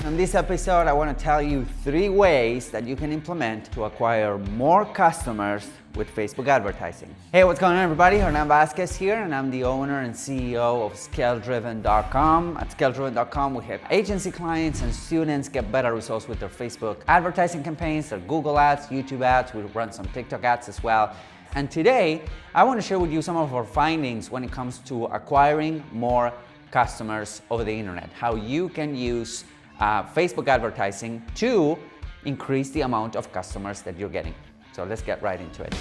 In this episode, I want to tell you 3 ways that you can implement to acquire more customers with Facebook advertising. Hey, what's going on, everybody? Hernan Vazquez here, and I'm the owner and CEO of ScaleDriven.com. At ScaleDriven.com, we help agency clients and students get better results with their Facebook advertising campaigns, their Google ads, YouTube ads. We run some TikTok ads as well. And today, I want to share with you some of our findings when it comes to acquiring more customers over the internet, how you can use Facebook advertising to increase the amount of customers that you're getting. So let's get right into it.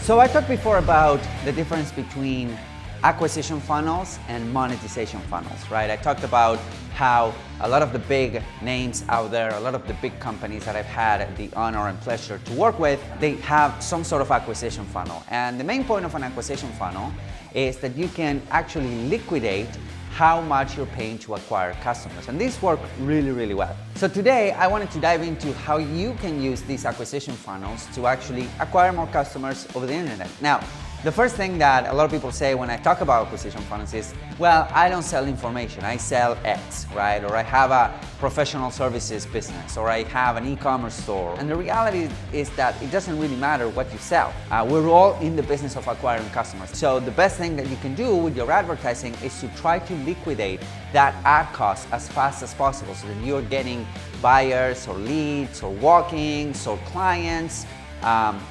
So I talked before about the difference between acquisition funnels and monetization funnels, right? I talked about how a lot of the big names out there, a lot of the big companies that I've had the honor and pleasure to work with, they have some sort of acquisition funnel. And the main point of an acquisition funnel is that you can actually liquidate how much you're paying to acquire customers. And these work really, really well. So today, I wanted to dive into how you can use these acquisition funnels to actually acquire more customers over the internet. Now, the first thing that a lot of people say when I talk about acquisition funnels is, well, I don't sell information, I sell X, right? Or I have a professional services business, or I have an e-commerce store. And the reality is that it doesn't really matter what you sell. We're all in the business of acquiring customers. So the best thing that you can do with your advertising is to try to liquidate that ad cost as fast as possible so that you're getting buyers or leads or walk-ins or clients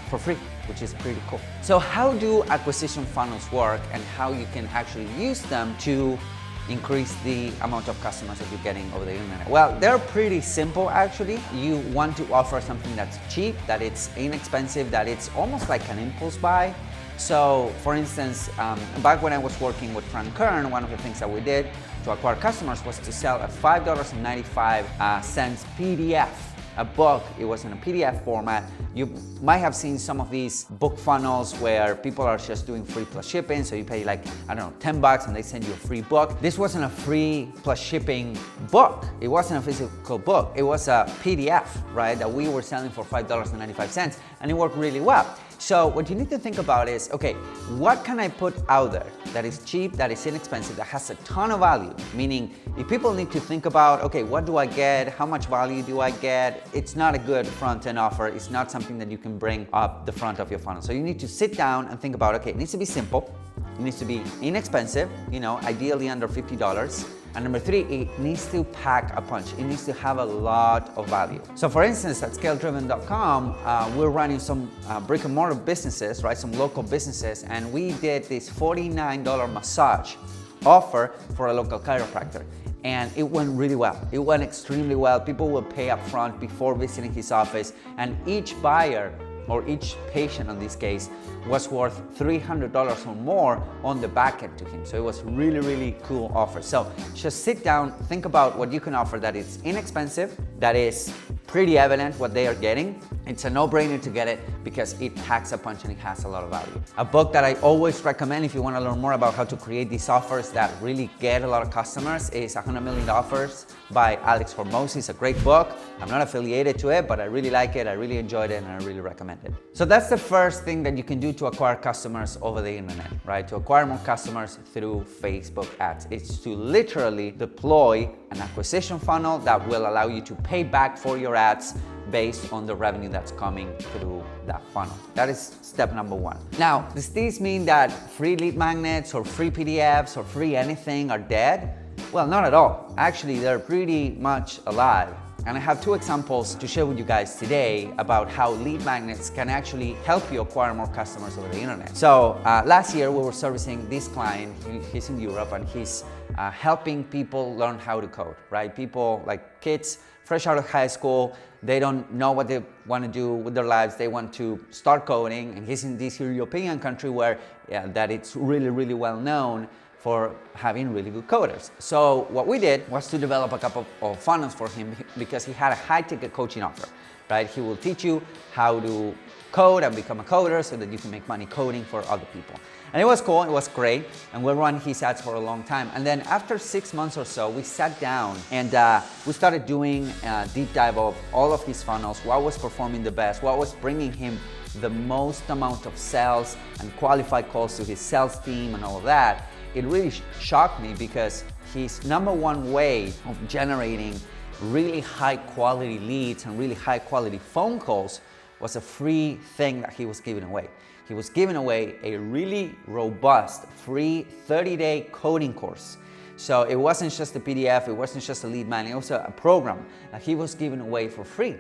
for free, which is pretty cool. So how do acquisition funnels work and how you can actually use them to increase the amount of customers that you're getting over the internet? Well, they're pretty simple actually. You want to offer something that's cheap, that it's inexpensive, that it's almost like an impulse buy. So for instance, back when I was working with Frank Kern, one of the things that we did to acquire customers was to sell a $5.95 PDF. A book. It was in a PDF format. You might have seen some of these book funnels where people are just doing free plus shipping. So you pay like, I don't know, $10 and they send you a free book. This wasn't a free plus shipping book. It wasn't a physical book. It was a PDF, right? That we were selling for $5.95 and it worked really well. So what you need to think about is, okay, what can I put out there that is cheap, that is inexpensive, that has a ton of value? Meaning, if people need to think about, okay, what do I get? How much value do I get? It's not a good front-end offer. It's not something that you can bring up the front of your funnel. So you need to sit down and think about, okay, it needs to be simple. It needs to be inexpensive, ideally under $50. And number 3, it needs to pack a punch. It needs to have a lot of value. So for instance, at ScaleDriven.com, we're running some brick and mortar businesses, right? Some local businesses. And we did this $49 massage offer for a local chiropractor. And it went really well. It went extremely well. People will pay up front before visiting his office. And each buyer, or each patient in this case, was worth $300 or more on the back end to him. So it was really, really cool offer. So just sit down, think about what you can offer that is inexpensive, that is pretty evident what they are getting. It's a no-brainer to get it because it packs a punch and it has a lot of value. A book that I always recommend if you want to learn more about how to create these offers that really get a lot of customers is 100 Million Offers by Alex Hormozi. It's a great book. I'm not affiliated to it, but I really like it, I really enjoyed it, and I really recommend it. So that's the first thing that you can do to acquire customers over the internet, right? To acquire more customers through Facebook ads. It's to literally deploy an acquisition funnel that will allow you to pay back for your ads based on the revenue that's coming through that funnel. That is step number 1. Now, does this mean that free lead magnets or free PDFs or free anything are dead? Well, not at all. Actually, they're pretty much alive. And I have 2 examples to share with you guys today about how lead magnets can actually help you acquire more customers over the internet. So last year we were servicing this client. He's in Europe and he's helping people learn how to code, right? People like kids fresh out of high school, they don't know what they want to do with their lives. They want to start coding, and he's in this European country where that it's really, really well known for having really good coders. So what we did was to develop a couple of funnels for him because he had a high-ticket coaching offer, right? He will teach you how to code and become a coder so that you can make money coding for other people. And it was cool, it was great, and we ran his ads for a long time. And then after 6 months or so, we sat down and we started doing a deep dive of all of his funnels, what was performing the best, what was bringing him the most amount of sales and qualified calls to his sales team and all of that, it really shocked me, because his number one way of generating really high quality leads and really high quality phone calls was a free thing that he was giving away. He was giving away a really robust, free 30-day coding course. So it wasn't just a PDF, it wasn't just a lead magnet, it was a program that he was giving away for free.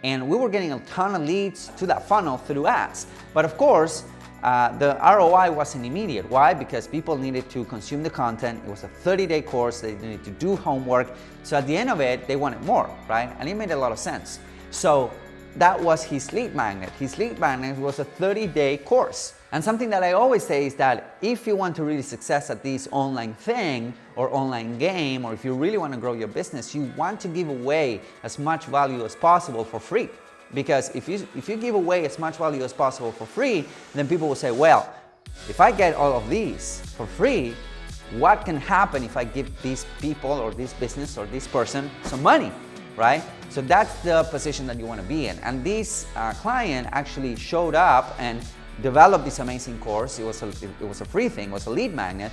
And we were getting a ton of leads to that funnel through ads. But of course, the ROI wasn't immediate. Why? Because people needed to consume the content. It was a 30-day course. They needed to do homework. So at the end of it, they wanted more, right? And it made a lot of sense. So that was his lead magnet. His lead magnet was a 30-day course. And something that I always say is that if you want to really success at this online thing or online game, or if you really want to grow your business, you want to give away as much value as possible for free. Because if you give away as much value as possible for free, then people will say, well, if I get all of these for free, what can happen if I give these people or this business or this person some money, right? So that's the position that you want to be in. And this client actually showed up and developed this amazing course. It was a free thing, it was a lead magnet,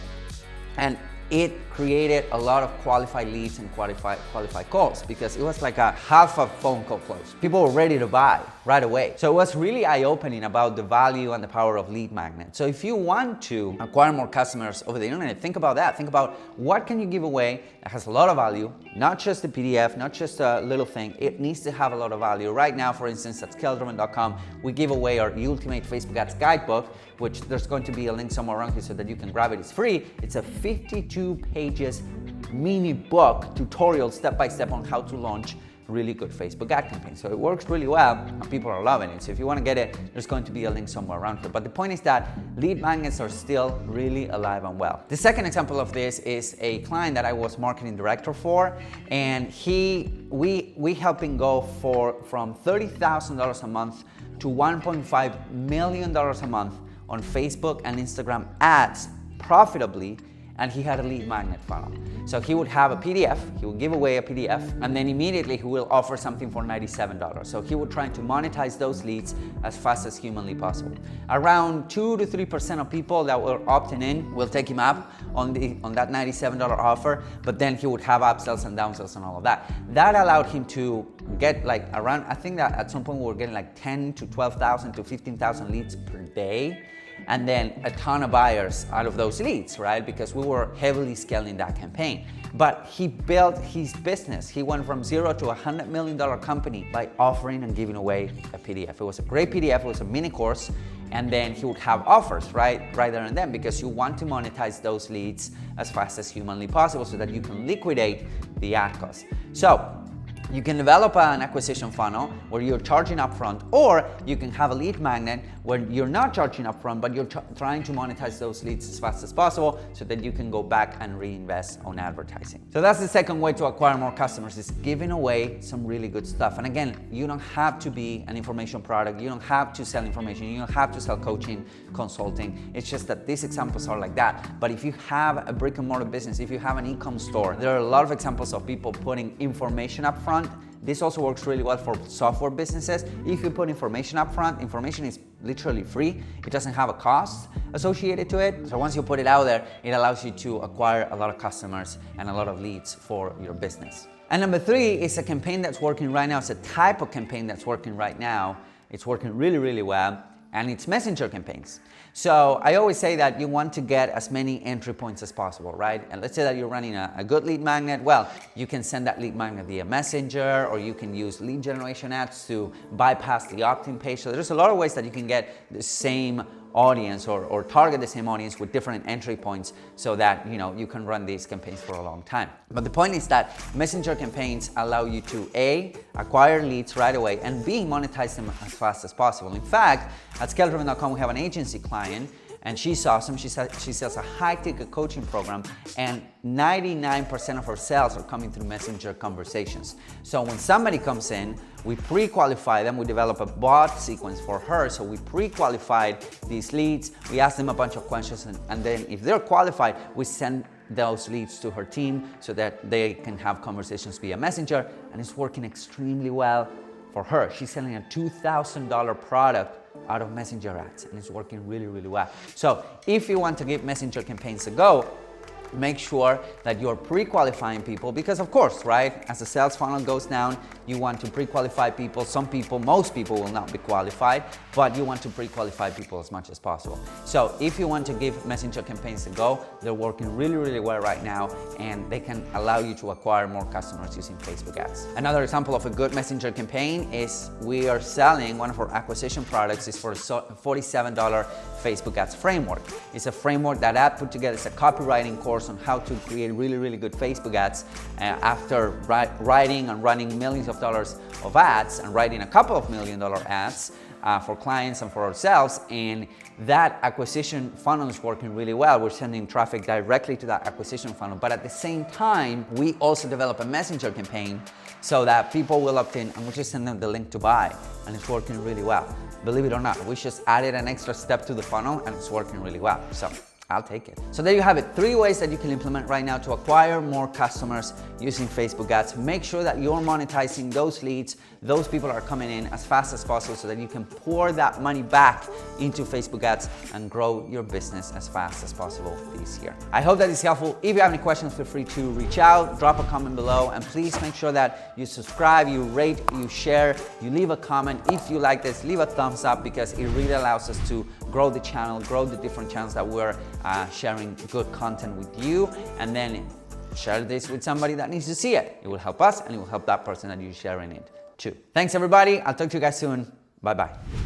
and it created a lot of qualified leads and qualified calls, because it was like a half a phone call close. People were ready to buy right away. So it was really eye-opening about the value and the power of lead magnets. So if you want to acquire more customers over the internet, think about that. Think about what can you give away that has a lot of value, not just a PDF, not just a little thing. It needs to have a lot of value. Right now, for instance, at scaleDriven.com, we give away our Ultimate Facebook Ads Guidebook, which there's going to be a link somewhere around here so that you can grab it. It's free. It's a 52 pages mini book tutorial step-by-step on how to launch really good Facebook ad campaigns. So it works really well and people are loving it. So if you want to get it, there's going to be a link somewhere around here. But the point is that lead magnets are still really alive and well. The second example of this is a client that I was marketing director for, and we helped him go from $30,000 a month to $1.5 million a month on Facebook and Instagram ads profitably, and he had a lead magnet funnel. So he would have a PDF, he would give away a PDF, and then immediately he will offer something for $97. So he would try to monetize those leads as fast as humanly possible. Around 2 to 3% of people that were opting in will take him up on that $97 offer, but then he would have upsells and downsells and all of that. That allowed him to get like around, I think that at some point we were getting like 10 to 12,000 to 15,000 leads per day. And then a ton of buyers out of those leads, right? Because we were heavily scaling that campaign. But he built his business. He went from zero to $100 million company by offering and giving away a PDF. It was a great PDF, it was a mini course, and then he would have offers right there and then, because you want to monetize those leads as fast as humanly possible so that you can liquidate the ad cost. So you can develop an acquisition funnel where you're charging upfront, or you can have a lead magnet where you're not charging upfront, but you're trying to monetize those leads as fast as possible so that you can go back and reinvest on advertising. So that's the second way to acquire more customers, is giving away some really good stuff. And again, you don't have to be an information product, you don't have to sell information, you don't have to sell coaching, consulting. It's just that these examples are like that. But if you have a brick and mortar business, if you have an e-com store, there are a lot of examples of people putting information up front. This also works really well for software businesses. If you put information up front, information is literally free. It doesn't have a cost associated to it. So once you put it out there, it allows you to acquire a lot of customers and a lot of leads for your business. And number three is a campaign that's working right now. It's a type of campaign that's working right now. It's working really, really well. And it's messenger campaigns. So I always say that you want to get as many entry points as possible, right? And let's say that you're running a good lead magnet. Well, you can send that lead magnet via messenger, or you can use lead generation ads to bypass the opt-in page. So there's a lot of ways that you can get the same audience or target the same audience with different entry points so that you can run these campaigns for a long time. But the point is that messenger campaigns allow you to A, acquire leads right away, and B, monetize them as fast as possible. In fact, at scaleDriven.com we have an agency client, and she's awesome. She sells a high-ticket coaching program, and 99% of her sales are coming through messenger conversations. So when somebody comes in, we pre-qualify them. We develop a bot sequence for her. So we pre-qualified these leads. We ask them a bunch of questions, and then if they're qualified, we send those leads to her team so that they can have conversations via messenger, and it's working extremely well for her. She's selling a $2,000 product out of Messenger ads, and it's working really, really well. So if you want to give Messenger campaigns a go, make sure that you're pre-qualifying people, because of course, right, as the sales funnel goes down, you want to pre-qualify people. Some people, most people will not be qualified, but you want to pre-qualify people as much as possible. So if you want to give Messenger campaigns a go, they're working really, really well right now, and they can allow you to acquire more customers using Facebook ads. Another example of a good Messenger campaign is we are selling one of our acquisition products is for a $47 Facebook ads framework. It's a framework that I put together. It's a copywriting course on how to create really, really good Facebook ads after writing and running millions of dollars of ads and writing a couple of $1 million ads for clients and for ourselves. And that acquisition funnel is working really well. We're sending traffic directly to that acquisition funnel. But at the same time, we also develop a Messenger campaign so that people will opt in, and we just send them the link to buy, and it's working really well. Believe it or not, we just added an extra step to the funnel, and it's working really well. So I'll take it. So there you have it, 3 ways that you can implement right now to acquire more customers using Facebook ads. Make sure that you're monetizing those leads. Those people are coming in as fast as possible so that you can pour that money back into Facebook ads and grow your business as fast as possible this year. I hope that is helpful. If you have any questions, feel free to reach out, drop a comment below, and please make sure that you subscribe, you rate, you share, you leave a comment. If you like this, leave a thumbs up, because it really allows us to grow the channel, grow the different channels that we're sharing good content with you, and then share this with somebody that needs to see it. It will help us, and it will help that person that you're sharing it to. Thanks everybody. I'll talk to you guys soon. Bye-bye.